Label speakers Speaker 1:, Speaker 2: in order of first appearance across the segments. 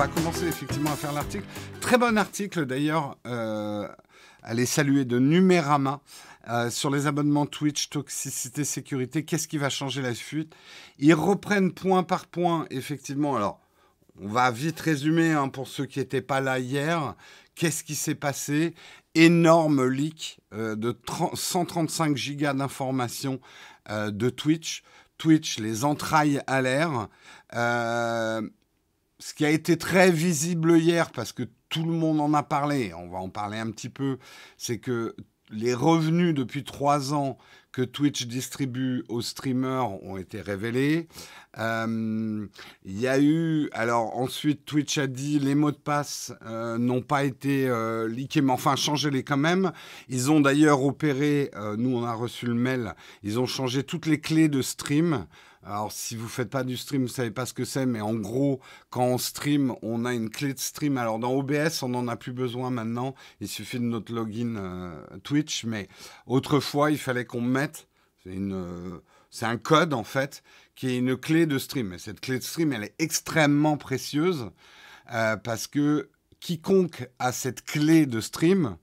Speaker 1: va commencer effectivement à faire l'article. Très bon article d'ailleurs, allez saluer de Numérama sur les abonnements Twitch, toxicité, sécurité. Qu'est-ce qui va changer la suite? Ils reprennent point par point, effectivement. Alors, on va vite résumer pour ceux qui n'étaient pas là hier. Qu'est-ce qui s'est passé? Énorme leak de 135 gigas d'informations de Twitch. Twitch, les entrailles à l'air. Ce qui a été très visible hier, parce que tout le monde en a parlé, on va en parler un petit peu, c'est que les revenus depuis 3 ans que Twitch distribue aux streamers ont été révélés. Il y a eu... Alors ensuite, Twitch a dit les mots de passe n'ont pas été leakés, mais enfin, changez-les quand même. Ils ont d'ailleurs opéré, nous on a reçu le mail, ils ont changé toutes les clés de stream. Alors, si vous ne faites pas du stream, vous ne savez pas ce que c'est, mais en gros, quand on stream, on a une clé de stream. Alors, dans OBS, on n'en a plus besoin maintenant. Il suffit de notre login Twitch, mais autrefois, il fallait qu'on mette, c'est un code, en fait, qui est une clé de stream. Et cette clé de stream, elle est extrêmement précieuse parce que quiconque a cette clé de stream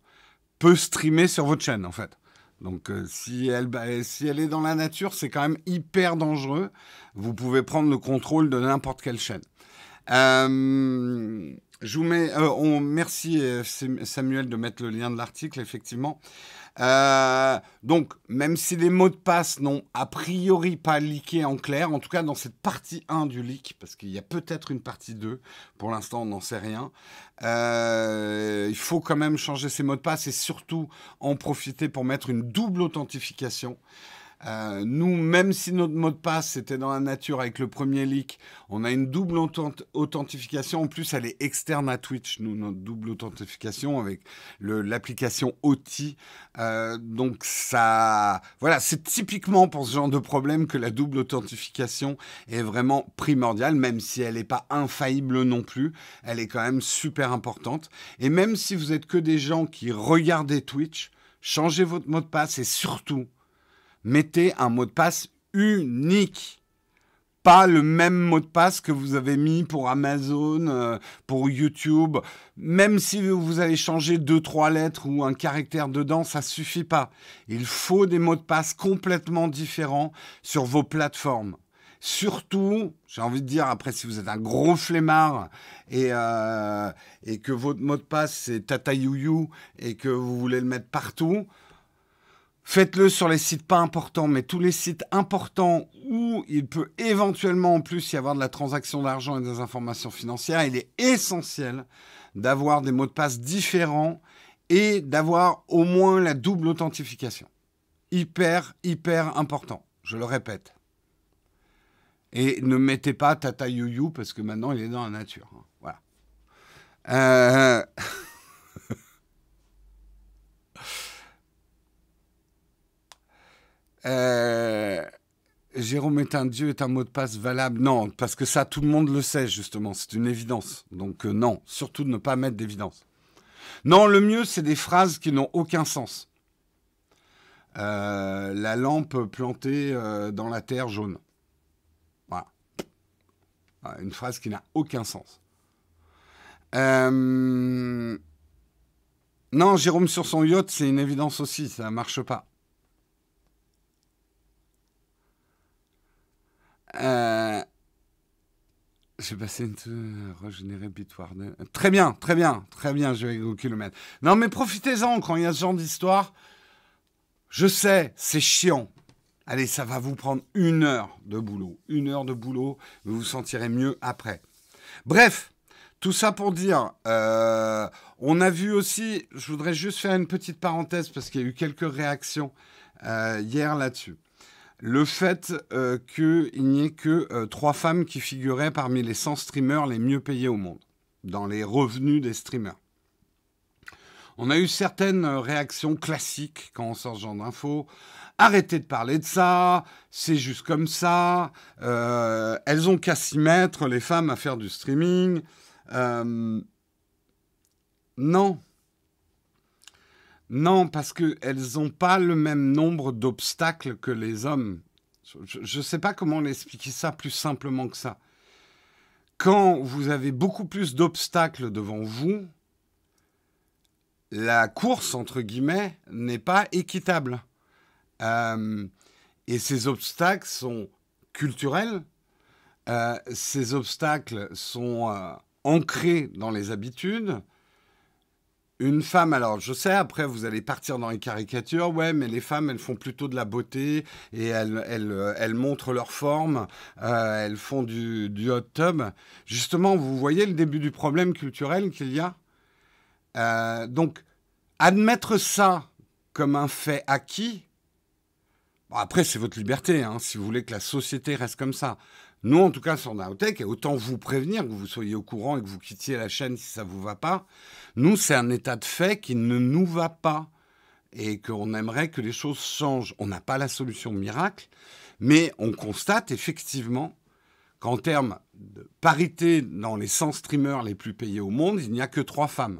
Speaker 1: peut streamer sur votre chaîne, en fait. Donc, si elle est dans la nature, c'est quand même hyper dangereux. Vous pouvez prendre le contrôle de n'importe quelle chaîne. Je vous mets... merci Samuel de mettre le lien de l'article, effectivement. Donc, même si les mots de passe n'ont a priori pas leaké en clair, en tout cas dans cette partie 1 du leak, parce qu'il y a peut-être une partie 2, pour l'instant on n'en sait rien, il faut quand même changer ces mots de passe et surtout en profiter pour mettre une double authentification. Nous, même si notre mot de passe était dans la nature avec le premier leak, on a une double authentification. En plus, elle est externe à Twitch, nous, notre double authentification avec l'application OT. Donc, ça, voilà, c'est typiquement pour ce genre de problème que la double authentification est vraiment primordiale, même si elle n'est pas infaillible non plus. Elle est quand même super importante. Et même si vous êtes que des gens qui regardez Twitch, changez votre mot de passe et surtout, mettez un mot de passe unique. Pas le même mot de passe que vous avez mis pour Amazon, pour YouTube. Même si vous avez changé 2-3 lettres ou un caractère dedans, ça suffit pas. Il faut des mots de passe complètement différents sur vos plateformes. Surtout, j'ai envie de dire, après, si vous êtes un gros flemmard et que votre mot de passe, c'est Tata Youyou et que vous voulez le mettre partout, faites-le sur les sites pas importants, mais tous les sites importants où il peut éventuellement en plus y avoir de la transaction d'argent et des informations financières, il est essentiel d'avoir des mots de passe différents et d'avoir au moins la double authentification. Hyper, hyper important, je le répète. Et ne mettez pas Tata Youyou parce que maintenant il est dans la nature. Voilà. Jérôme est un dieu est un mot de passe valable. Non, parce que ça, tout le monde le sait, justement. C'est une évidence. Donc, non, surtout ne pas mettre d'évidence. Non, le mieux, c'est des phrases qui n'ont aucun sens. La lampe plantée dans la terre jaune. Voilà. Une phrase qui n'a aucun sens. Non, Jérôme sur son yacht, c'est une évidence aussi. Ça ne marche pas. J'ai passé une régénérer Bitwarden. Très bien, je vais le mettre. Non, mais profitez-en quand il y a ce genre d'histoire. Je sais, c'est chiant. Allez, ça va vous prendre 1 heure de boulot. 1 heure de boulot, vous vous sentirez mieux après. Bref, tout ça pour dire, on a vu aussi, je voudrais juste faire une petite parenthèse parce qu'il y a eu quelques réactions hier là-dessus. Le fait qu'il n'y ait que 3 femmes qui figuraient parmi les 100 streamers les mieux payés au monde, dans les revenus des streamers. On a eu certaines réactions classiques quand on sort ce genre d'infos. Arrêtez de parler de ça, c'est juste comme ça. Elles ont qu'à s'y mettre, les femmes, à faire du streaming. Non. Non, parce qu'elles n'ont pas le même nombre d'obstacles que les hommes. Je ne sais pas comment l'expliquer ça plus simplement que ça. quand vous avez beaucoup plus d'obstacles devant vous, la course, entre guillemets, n'est pas équitable. Et ces obstacles sont culturels, ces obstacles sont ancrés dans les habitudes. Une femme, alors je sais, après vous allez partir dans les caricatures, ouais, mais les femmes, elles font plutôt de la beauté et elles montrent leur forme, elles font du hot tub. Justement, vous voyez le début du problème culturel qu'il y a. Donc, admettre ça comme un fait acquis, bon, après c'est votre liberté, hein, si vous voulez que la société reste comme ça. Nous, en tout cas, sur Naotech, et autant vous prévenir, que vous soyez au courant et que vous quittiez la chaîne si ça ne vous va pas, nous, c'est un état de fait qui ne nous va pas et qu'on aimerait que les choses changent. On n'a pas la solution miracle, mais on constate effectivement qu'en termes de parité dans les 100 streamers les plus payés au monde, il n'y a que 3 femmes.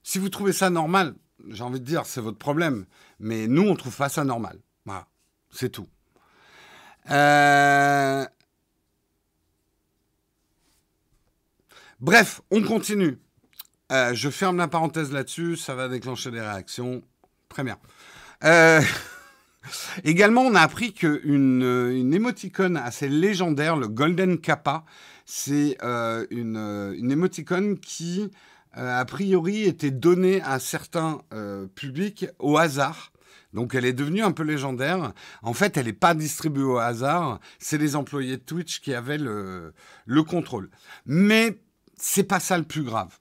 Speaker 1: Si vous trouvez ça normal, j'ai envie de dire, c'est votre problème. Mais nous, on ne trouve pas ça normal. Voilà, c'est tout. Bref, on continue. Je ferme la parenthèse là-dessus, ça va déclencher des réactions. Très bien. Également, on a appris qu'une émoticône assez légendaire, le Golden Kappa, c'est une émoticône qui, a priori, était donnée à certains publics au hasard. Donc, elle est devenue un peu légendaire. En fait, elle n'est pas distribuée au hasard. C'est les employés de Twitch qui avaient le contrôle. Mais c'est pas ça le plus grave.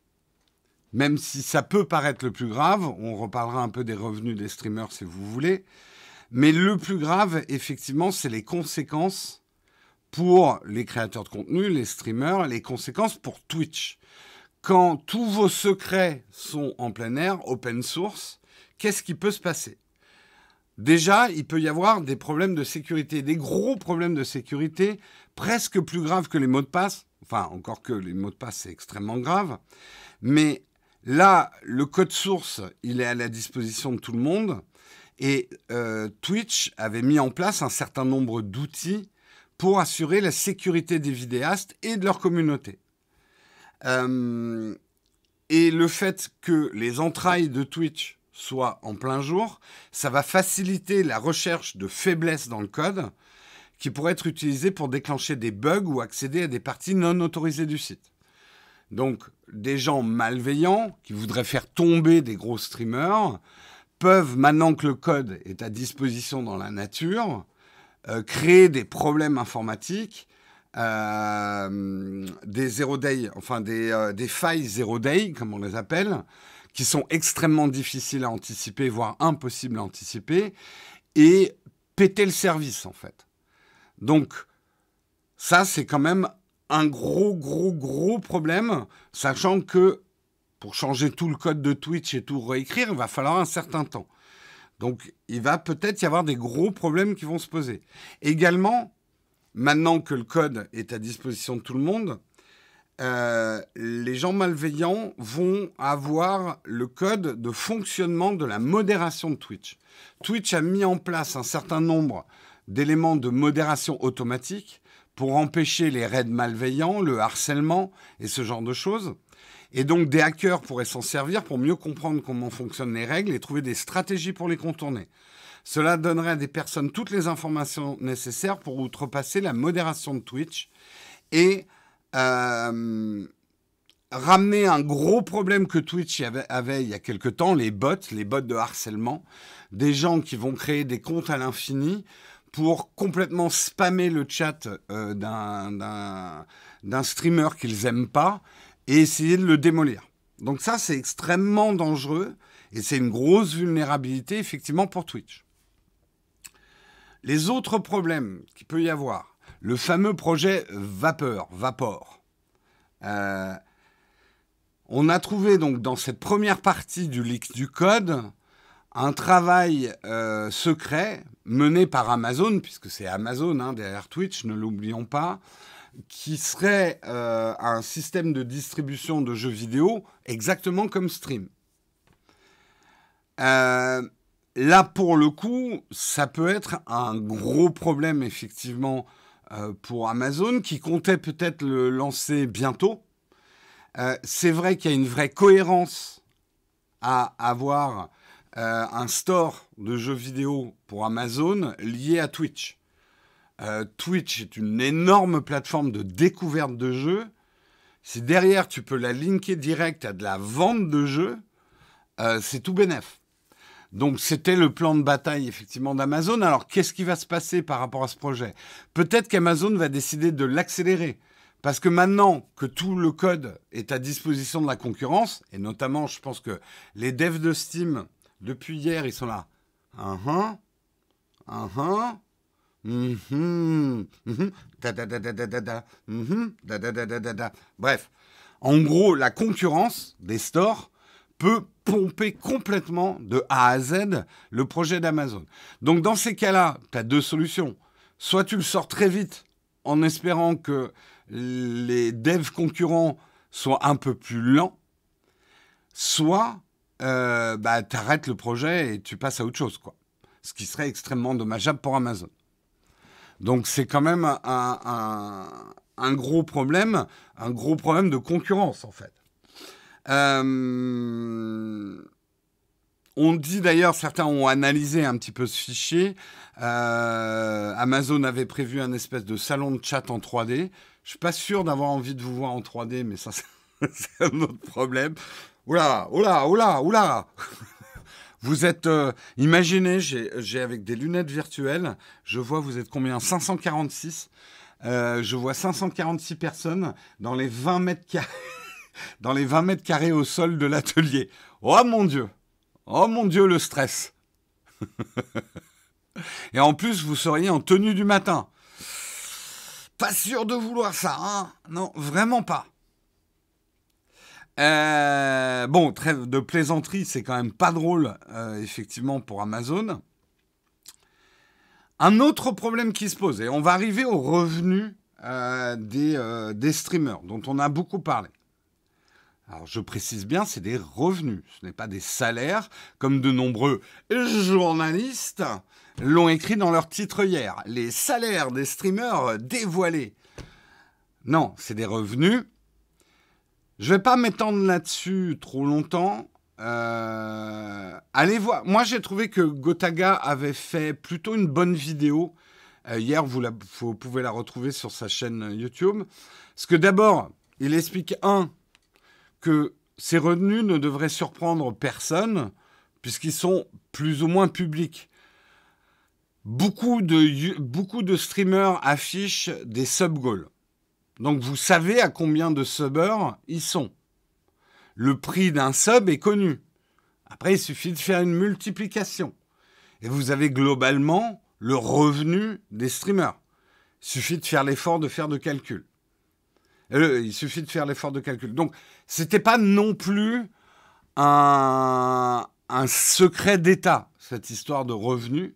Speaker 1: Même si ça peut paraître le plus grave, on reparlera un peu des revenus des streamers si vous voulez. Mais le plus grave, effectivement, c'est les conséquences pour les créateurs de contenu, les streamers, les conséquences pour Twitch. Quand tous vos secrets sont en plein air, open source, qu'est-ce qui peut se passer ? Déjà, il peut y avoir des problèmes de sécurité, des gros problèmes de sécurité, presque plus graves que les mots de passe. Enfin, encore que les mots de passe, c'est extrêmement grave. Mais là, le code source, il est à la disposition de tout le monde. Et Twitch avait mis en place un certain nombre d'outils pour assurer la sécurité des vidéastes et de leur communauté. Et le fait que les entrailles de Twitch soient en plein jour, ça va faciliter la recherche de faiblesses dans le code qui pourraient être utilisées pour déclencher des bugs ou accéder à des parties non autorisées du site. Donc, des gens malveillants qui voudraient faire tomber des gros streamers peuvent, maintenant que le code est à disposition dans la nature, créer des problèmes informatiques, des zero day, enfin des failles zero day, comme on les appelle, qui sont extrêmement difficiles à anticiper, voire impossibles à anticiper, et péter le service, en fait. Donc, ça, c'est quand même un gros problème, sachant que pour changer tout le code de Twitch et tout réécrire, il va falloir un certain temps. Donc, il va peut-être y avoir des gros problèmes qui vont se poser. Également, maintenant que le code est à disposition de tout le monde, les gens malveillants vont avoir le code de fonctionnement de la modération de Twitch. Twitch a mis en place un certain nombre d'éléments de modération automatique pour empêcher les raids malveillants, le harcèlement et ce genre de choses. Et donc, des hackers pourraient s'en servir pour mieux comprendre comment fonctionnent les règles et trouver des stratégies pour les contourner. Cela donnerait à des personnes toutes les informations nécessaires pour outrepasser la modération de Twitch et ramener un gros problème que Twitch avait il y a quelque temps, les bots de harcèlement, des gens qui vont créer des comptes à l'infini pour complètement spammer le chat d'un streamer qu'ils n'aiment pas et essayer de le démolir. Donc ça, c'est extrêmement dangereux et c'est une grosse vulnérabilité, effectivement, pour Twitch. Les autres problèmes qu'il peut y avoir, le fameux projet Vapor. On a trouvé donc dans cette première partie du leak du code un travail secret mené par Amazon, puisque c'est Amazon derrière Twitch, ne l'oublions pas, qui serait un système de distribution de jeux vidéo exactement comme Stream. Là, pour le coup, ça peut être un gros problème, effectivement, pour Amazon, qui comptait peut-être le lancer bientôt. C'est vrai qu'il y a une vraie cohérence à avoir un store de jeux vidéo pour Amazon lié à Twitch. Twitch est une énorme plateforme de découverte de jeux. Si derrière, tu peux la linker direct à de la vente de jeux, c'est tout bénef. Donc, c'était le plan de bataille, effectivement, d'Amazon. Alors, qu'est-ce qui va se passer par rapport à ce projet? Peut-être qu'Amazon va décider de l'accélérer. Parce que maintenant que tout le code est à disposition de la concurrence, et notamment, je pense que les devs de Steam, depuis hier, ils sont là. Bref, en gros, la concurrence des stores peut pomper complètement de A à Z le projet d'Amazon. Donc, dans ces cas-là, tu as deux solutions. Soit tu le sors très vite en espérant que les devs concurrents soient un peu plus lents, soit tu arrêtes le projet et tu passes à autre chose, quoi. Ce qui serait extrêmement dommageable pour Amazon. Donc, c'est quand même un gros problème de concurrence, en fait. On dit d'ailleurs, certains ont analysé un petit peu ce fichier. Amazon avait prévu un espèce de salon de chat en 3D. Je suis pas sûr d'avoir envie de vous voir en 3D, mais ça, c'est un autre problème. Oula. Vous êtes... imaginez, j'ai avec des lunettes virtuelles, je vois, vous êtes combien? 546. Je vois 546 personnes dans les 20 mètres carrés. Dans les 20 mètres carrés au sol de l'atelier. Oh mon Dieu, le stress. Et en plus, vous seriez en tenue du matin. Pas sûr de vouloir ça, hein? Non, vraiment pas. Bon, trêve de plaisanterie, c'est quand même pas drôle, effectivement, pour Amazon. Un autre problème qui se pose, et on va arriver aux revenus des streamers, dont on a beaucoup parlé. Alors, je précise bien, c'est des revenus, ce n'est pas des salaires, comme de nombreux journalistes l'ont écrit dans leur titre hier. Les salaires des streamers dévoilés. Non, c'est des revenus. Je ne vais pas m'étendre là-dessus trop longtemps. Allez voir. Moi, j'ai trouvé que Gotaga avait fait plutôt une bonne vidéo. Hier, vous pouvez la retrouver sur sa chaîne YouTube. Parce que d'abord, il explique que ces revenus ne devraient surprendre personne, puisqu'ils sont plus ou moins publics. Beaucoup de streamers affichent des sub-goals. Donc, vous savez à combien de subbers ils sont. Le prix d'un sub est connu. Après, il suffit de faire une multiplication. Et vous avez globalement le revenu des streamers. Il suffit de faire l'effort de faire de calcul. Donc, c'était pas non plus un secret d'État, cette histoire de revenus.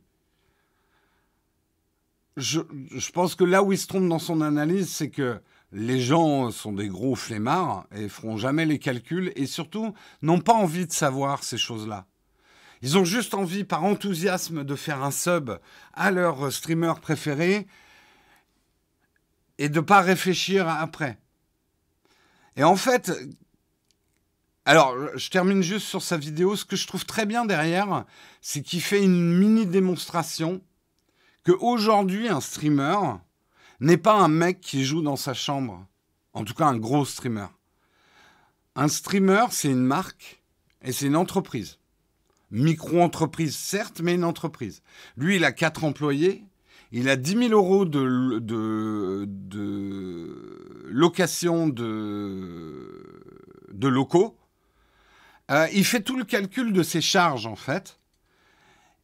Speaker 1: Je pense que là où il se trompe dans son analyse, c'est que les gens sont des gros flemmards et feront jamais les calculs et surtout n'ont pas envie de savoir ces choses-là. Ils ont juste envie, par enthousiasme, de faire un sub à leur streamer préféré et de ne pas réfléchir après. Et en fait, alors je termine juste sur sa vidéo. Ce que je trouve très bien derrière, c'est qu'il fait une mini démonstration qu'aujourd'hui, un streamer n'est pas un mec qui joue dans sa chambre. En tout cas, un gros streamer. Un streamer, c'est une marque et c'est une entreprise. Micro-entreprise, certes, mais une entreprise. Lui, il a 4 employés. Il a 10 000 euros de location de locaux. Il fait tout le calcul de ses charges, en fait.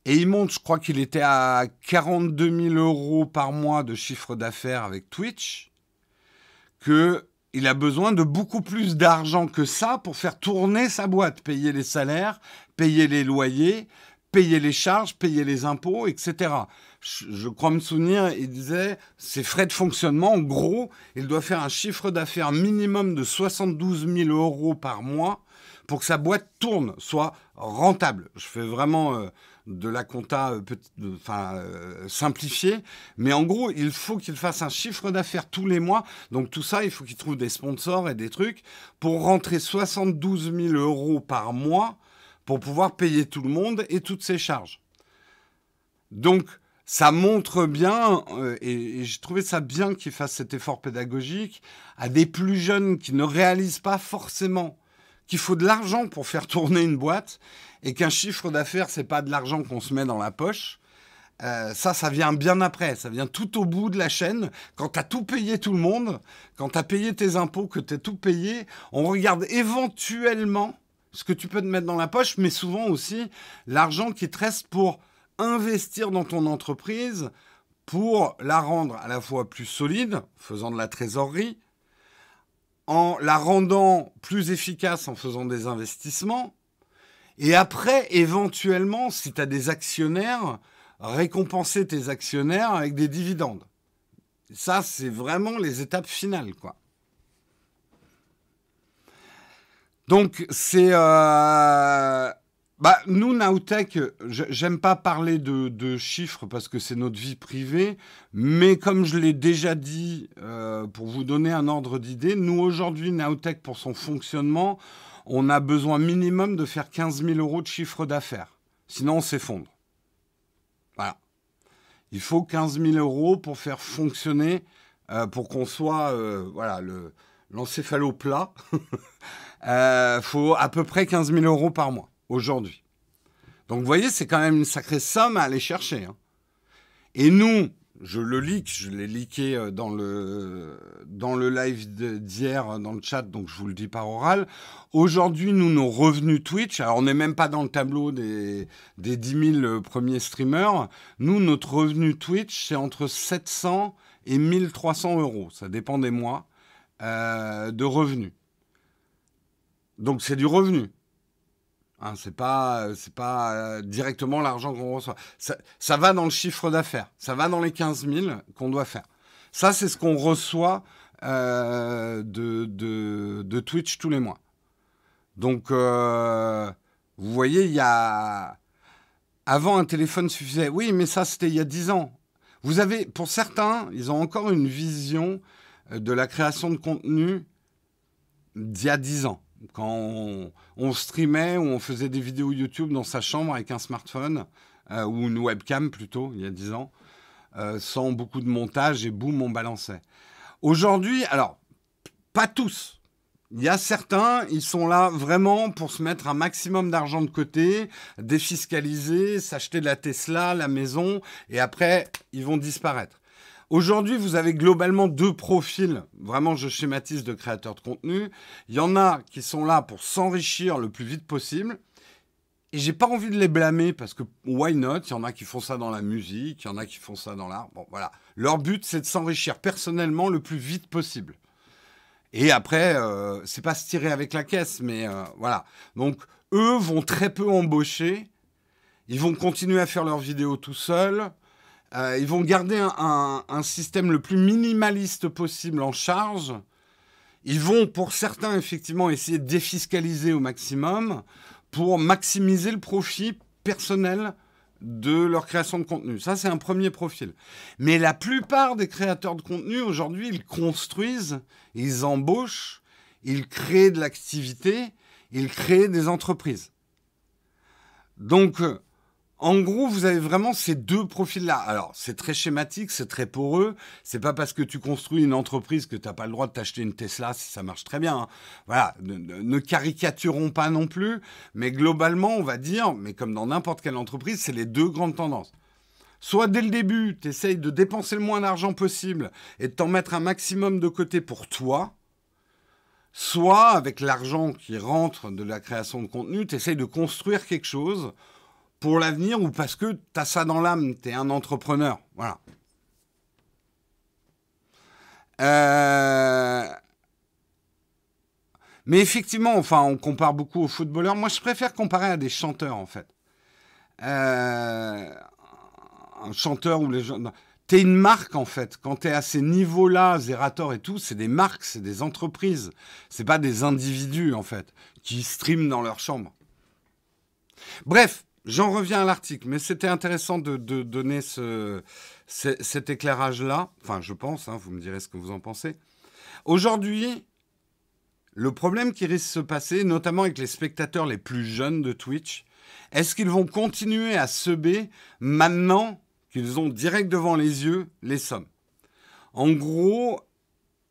Speaker 1: Et il monte, je crois qu'il était à 42 000 euros par mois de chiffre d'affaires avec Twitch, qu'il a besoin de beaucoup plus d'argent que ça pour faire tourner sa boîte, payer les salaires, payer les loyers, payer les charges, payer les impôts, etc. Je crois me souvenir, il disait, ses frais de fonctionnement, en gros, il doit faire un chiffre d'affaires minimum de 72 000 euros par mois pour que sa boîte tourne, soit rentable. Je fais vraiment de la compta simplifiée. Mais en gros, il faut qu'il fasse un chiffre d'affaires tous les mois. Donc tout ça, il faut qu'il trouve des sponsors et des trucs pour rentrer 72 000 € par mois pour pouvoir payer tout le monde et toutes ses charges. Donc, ça montre bien, et j'ai trouvé ça bien qu'il fasse cet effort pédagogique, à des plus jeunes qui ne réalisent pas forcément qu'il faut de l'argent pour faire tourner une boîte, et qu'un chiffre d'affaires, c'est pas de l'argent qu'on se met dans la poche. Ça vient bien après, ça vient tout au bout de la chaîne. Quand tu as tout payé tout le monde, quand tu as payé tes impôts, que tu as tout payé, on regarde éventuellement ce que tu peux te mettre dans la poche, mais souvent aussi l'argent qui te reste pour investir dans ton entreprise, pour la rendre à la fois plus solide, faisant de la trésorerie, en la rendant plus efficace en faisant des investissements, et après, éventuellement, si tu as des actionnaires, récompenser tes actionnaires avec des dividendes. Ça, c'est vraiment les étapes finales, quoi. Donc, c'est... nous, Nowtech, j'aime pas parler de chiffres parce que c'est notre vie privée, mais comme je l'ai déjà dit, pour vous donner un ordre d'idée, nous, aujourd'hui, Nowtech, pour son fonctionnement, on a besoin minimum de faire 15 000 € de chiffre d'affaires. Sinon, on s'effondre. Voilà. Il faut 15 000 € pour faire fonctionner, pour qu'on soit l'encéphaloplat. Faut à peu près 15 000 € par mois, aujourd'hui. Donc, vous voyez, c'est quand même une sacrée somme à aller chercher. Hein. Et nous, je l'ai leaké dans le live d'hier, dans le chat, donc je vous le dis par oral. Aujourd'hui, nous, nos revenus Twitch, alors on n'est même pas dans le tableau des 10 000 premiers streamers. Nous, notre revenu Twitch, c'est entre 700 et 1 300 €. Ça dépend des mois de revenus. Donc, c'est du revenu. Hein, c'est pas directement l'argent qu'on reçoit. Ça va dans le chiffre d'affaires. Ça va dans les 15 000 qu'on doit faire. Ça, c'est ce qu'on reçoit de Twitch tous les mois. Donc, vous voyez, il y a... Avant, un téléphone suffisait. Oui, mais ça, c'était il y a 10 ans. Vous avez, pour certains, ils ont encore une vision de la création de contenu d'il y a 10 ans. Quand on streamait ou on faisait des vidéos YouTube dans sa chambre avec un smartphone, ou une webcam plutôt, il y a 10 ans, sans beaucoup de montage et boum, on balançait. Aujourd'hui, alors, pas tous. Il y a certains, ils sont là vraiment pour se mettre un maximum d'argent de côté, défiscaliser, s'acheter de la Tesla, la maison, et après, ils vont disparaître. Aujourd'hui, vous avez globalement deux profils, vraiment je schématise, de créateurs de contenu. Il y en a qui sont là pour s'enrichir le plus vite possible. Et j'ai pas envie de les blâmer parce que why not? Il y en a qui font ça dans la musique, il y en a qui font ça dans l'art. Bon, voilà. Leur but, c'est de s'enrichir personnellement le plus vite possible. Et après, c'est pas se tirer avec la caisse, mais voilà. Donc, eux vont très peu embaucher. Ils vont continuer à faire leurs vidéos tout seuls. Ils vont garder un système le plus minimaliste possible en charge. Ils vont, pour certains, effectivement, essayer de défiscaliser au maximum pour maximiser le profit personnel de leur création de contenu. Ça, c'est un premier profil. Mais la plupart des créateurs de contenu, aujourd'hui, ils construisent, ils embauchent, ils créent de l'activité, ils créent des entreprises. Donc... en gros, vous avez vraiment ces deux profils-là. Alors, c'est très schématique, c'est très poreux. C'est pas parce que tu construis une entreprise que tu n'as pas le droit de t'acheter une Tesla si ça marche très bien. Hein. Voilà, ne caricaturons pas non plus. Mais globalement, on va dire, mais comme dans n'importe quelle entreprise, c'est les deux grandes tendances. Soit dès le début, tu essayes de dépenser le moins d'argent possible et de t'en mettre un maximum de côté pour toi. Soit, avec l'argent qui rentre de la création de contenu, tu essayes de construire quelque chose pour l'avenir ou parce que tu as ça dans l'âme, tu es un entrepreneur. Voilà. Mais effectivement, enfin, on compare beaucoup aux footballeurs. Moi, je préfère comparer à des chanteurs, en fait. Un chanteur ou les gens... Tu es une marque, en fait. Quand tu es à ces niveaux-là, Zerator et tout, c'est des marques, c'est des entreprises. C'est pas des individus, en fait, qui streament dans leur chambre. Bref. j'en reviens à l'article, mais c'était intéressant de donner cet éclairage-là. Enfin, je pense, hein, vous me direz ce que vous en pensez. Aujourd'hui, le problème qui risque de se passer, notamment avec les spectateurs les plus jeunes de Twitch, est-ce qu'ils vont continuer à seber maintenant qu'ils ont direct devant les yeux les sommes? En gros,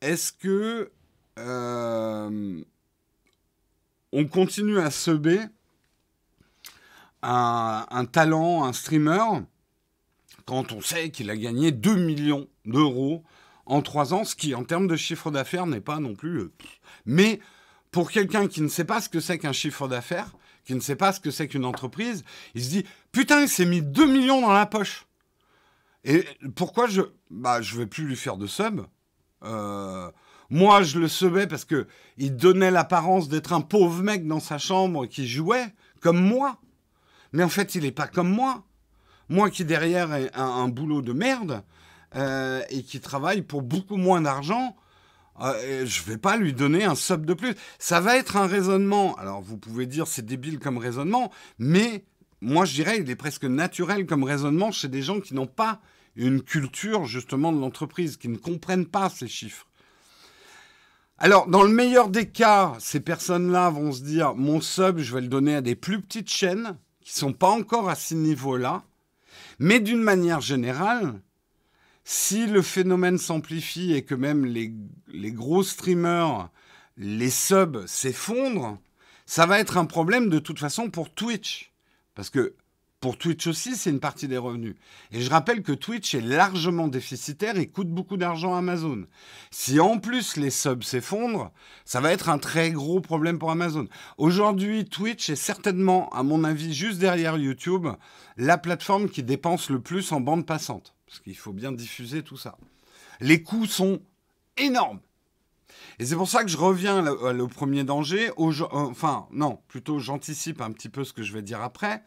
Speaker 1: est-ce que on continue à seber un talent, un streamer, quand on sait qu'il a gagné 2 millions d'euros en 3 ans, ce qui, en termes de chiffre d'affaires, n'est pas non plus... Mais pour quelqu'un qui ne sait pas ce que c'est qu'un chiffre d'affaires, qui ne sait pas ce que c'est qu'une entreprise, il se dit « Putain, il s'est mis 2 millions dans la poche !» Et pourquoi je vais plus lui faire de sub. Moi, je le subais parce qu'il donnait l'apparence d'être un pauvre mec dans sa chambre qui jouait, comme moi. Mais en fait, il n'est pas comme moi. Moi qui, derrière, ai un boulot de merde et qui travaille pour beaucoup moins d'argent, je ne vais pas lui donner un sub de plus. Ça va être un raisonnement. Alors, vous pouvez dire c'est débile comme raisonnement, mais moi, je dirais il est presque naturel comme raisonnement chez des gens qui n'ont pas une culture, justement, de l'entreprise, qui ne comprennent pas ces chiffres. Alors, dans le meilleur des cas, ces personnes-là vont se dire « Mon sub, je vais le donner à des plus petites chaînes qui ne sont pas encore à ce niveau-là. » Mais d'une manière générale, si le phénomène s'amplifie et que même les gros streamers, les subs s'effondrent, ça va être un problème de toute façon pour Twitch. Parce que pour Twitch aussi, c'est une partie des revenus. Et je rappelle que Twitch est largement déficitaire et coûte beaucoup d'argent à Amazon. Si en plus les subs s'effondrent, ça va être un très gros problème pour Amazon. Aujourd'hui, Twitch est certainement, à mon avis, juste derrière YouTube, la plateforme qui dépense le plus en bande passante. Parce qu'il faut bien diffuser tout ça. Les coûts sont énormes. Et c'est pour ça que je reviens au premier danger. Enfin, non, plutôt j'anticipe un petit peu ce que je vais dire après.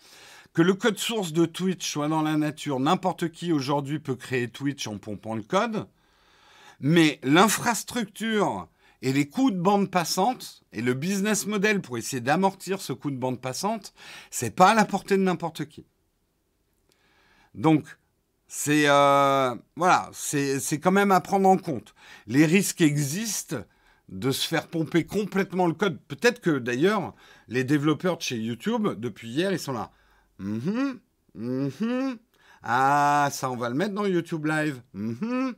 Speaker 1: Que le code source de Twitch soit dans la nature, n'importe qui aujourd'hui peut créer Twitch en pompant le code, mais l'infrastructure et les coûts de bande passante et le business model pour essayer d'amortir ce coût de bande passante, c'est pas à la portée de n'importe qui. Donc, c'est voilà, c'est quand même à prendre en compte. Les risques existent de se faire pomper complètement le code. Peut-être que d'ailleurs, les développeurs de chez YouTube, depuis hier, ils sont là. Ah, ça, on va le mettre dans YouTube Live. Je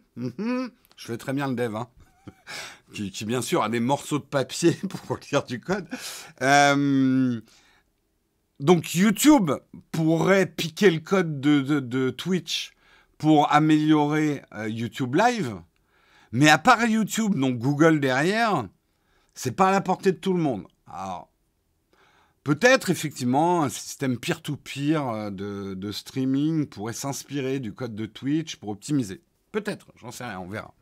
Speaker 1: fais très bien le dev, hein. qui, bien sûr, a des morceaux de papier pour lire du code. Donc, YouTube pourrait piquer le code de Twitch pour améliorer YouTube Live. Mais à part YouTube, donc Google derrière, c'est pas à la portée de tout le monde. Alors, peut-être, effectivement, un système peer-to-peer de streaming pourrait s'inspirer du code de Twitch pour optimiser. Peut-être, j'en sais rien, on verra.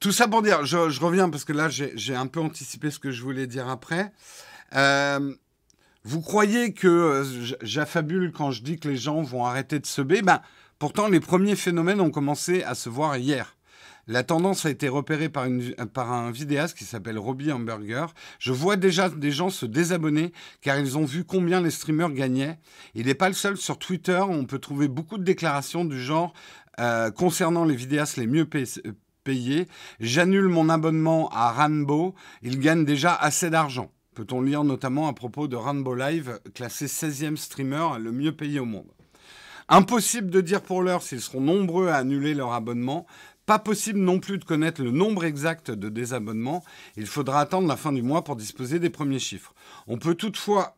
Speaker 1: Tout ça pour dire, je reviens parce que là, j'ai un peu anticipé ce que je voulais dire après. Vous croyez que j'affabule quand je dis que les gens vont arrêter de subber? Pourtant, les premiers phénomènes ont commencé à se voir hier. La tendance a été repérée par un vidéaste qui s'appelle Robbie Hamburger. Je vois déjà des gens se désabonner car ils ont vu combien les streamers gagnaient. Il n'est pas le seul. Sur Twitter, on peut trouver beaucoup de déclarations du genre concernant les vidéastes les mieux payés. J'annule mon abonnement à Ranbo. Il gagne déjà assez d'argent. Peut-on lire notamment à propos de Ranbo Live, classé 16e streamer le mieux payé au monde. Impossible de dire pour l'heure s'ils seront nombreux à annuler leur abonnement. Pas possible non plus de connaître le nombre exact de désabonnements. Il faudra attendre la fin du mois pour disposer des premiers chiffres. On peut toutefois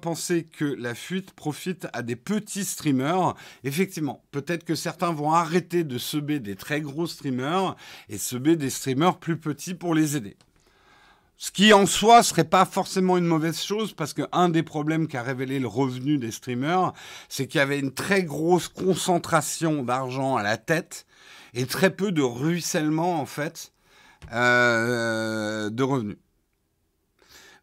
Speaker 1: penser que la fuite profite à des petits streamers. Effectivement, peut-être que certains vont arrêter de subber des très gros streamers et subber des streamers plus petits pour les aider. Ce qui, en soi, ne serait pas forcément une mauvaise chose, parce qu'un des problèmes qu'a révélé le revenu des streamers, c'est qu'il y avait une très grosse concentration d'argent à la tête et très peu de ruissellement, en fait, de revenus.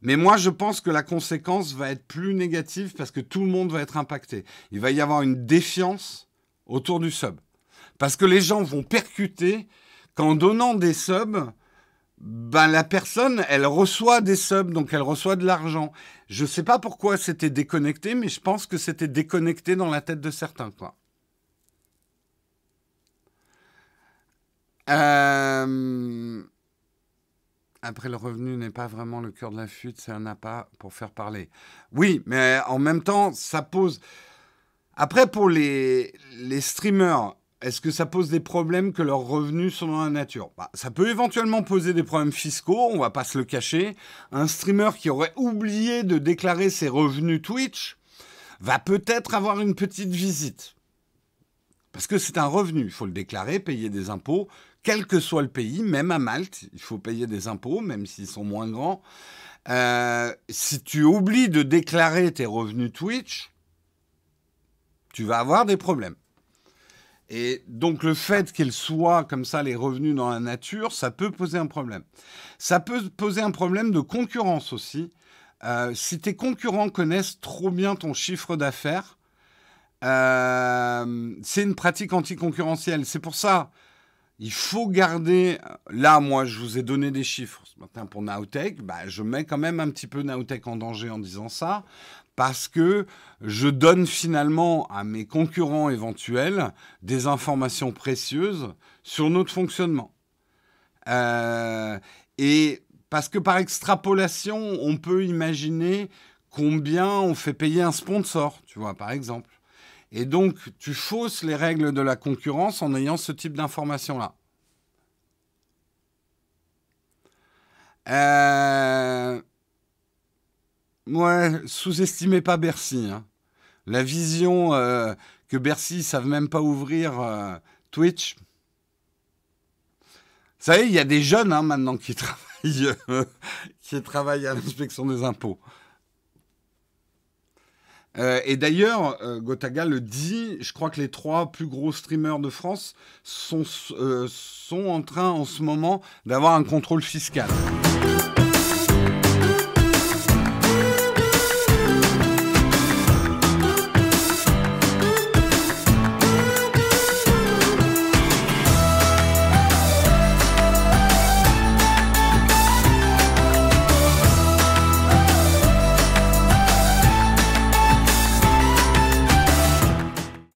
Speaker 1: Mais moi, je pense que la conséquence va être plus négative parce que tout le monde va être impacté. Il va y avoir une défiance autour du sub. Parce que les gens vont percuter qu'en donnant des subs, ben la personne, elle reçoit des subs, donc elle reçoit de l'argent. Je sais pas pourquoi c'était déconnecté, mais je pense que c'était déconnecté dans la tête de certains, quoi. Après, le revenu n'est pas vraiment le cœur de la fuite, c'est un appât pour faire parler. Oui, mais en même temps, ça pose... Après, pour les streamers, est-ce que ça pose des problèmes que leurs revenus sont dans la nature? Bah, ça peut éventuellement poser des problèmes fiscaux, on va pas se le cacher. Un streamer qui aurait oublié de déclarer ses revenus Twitch va peut-être avoir une petite visite. Parce que c'est un revenu, il faut le déclarer, payer des impôts, quel que soit le pays, même à Malte, il faut payer des impôts, même s'ils sont moins grands. Si tu oublies de déclarer tes revenus Twitch, tu vas avoir des problèmes. Et donc le fait qu'ils soient comme ça, les revenus dans la nature, ça peut poser un problème. Ça peut poser un problème de concurrence aussi. Si tes concurrents connaissent trop bien ton chiffre d'affaires, c'est une pratique anticoncurrentielle. C'est pour ça, il faut garder... Là, moi, je vous ai donné des chiffres ce matin pour Nowtech. Bah, je mets quand même un petit peu Nowtech en danger en disant ça, parce que je donne finalement à mes concurrents éventuels des informations précieuses sur notre fonctionnement. Et parce que par extrapolation, on peut imaginer combien on fait payer un sponsor, tu vois, par exemple. Et donc, tu fausses les règles de la concurrence en ayant ce type d'informations-là. Ouais, sous-estimez pas Bercy. Hein. La vision que Bercy ne savent même pas ouvrir Twitch. Vous savez, il y a des jeunes maintenant qui travaillent à l'inspection des impôts. Et d'ailleurs, Gotaga le dit, je crois que les 3 plus gros streamers de France sont en train en ce moment d'avoir un contrôle fiscal.